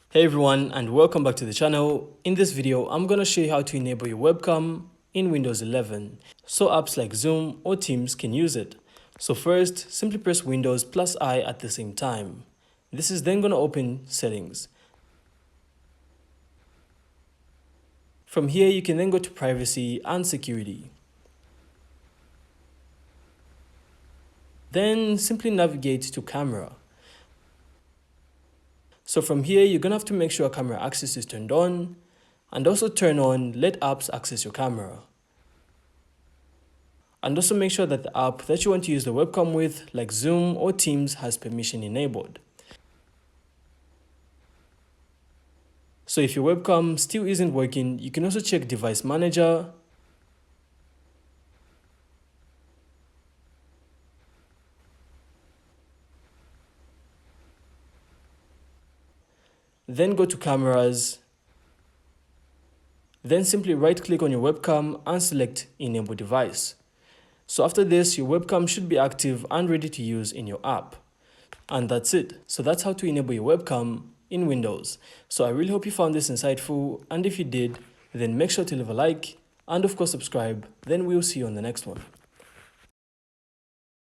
Hey everyone, and welcome back to the channel. In this video, I'm going to show you how to enable your webcam in Windows 11 so apps like Zoom or Teams can use it. So first, simply press Windows plus I at the same time. This is then going to open Settings. From here, you can then go to Privacy and Security. Then simply navigate to Camera. So from here, you're going to have to make sure camera access is turned on and also turn on Let Apps Access Your Camera. And also make sure that the app that you want to use the webcam with, like Zoom or Teams, has permission enabled. So if your webcam still isn't working, you can also check Device Manager. Then go to Cameras. Then simply right-click on your webcam and select Enable Device. So after this, your webcam should be active and ready to use in your app. And that's it. So that's how to enable your webcam in Windows. So I really hope you found this insightful, and if you did, then make sure to leave a like and of course subscribe. Then we'll see you on the next one.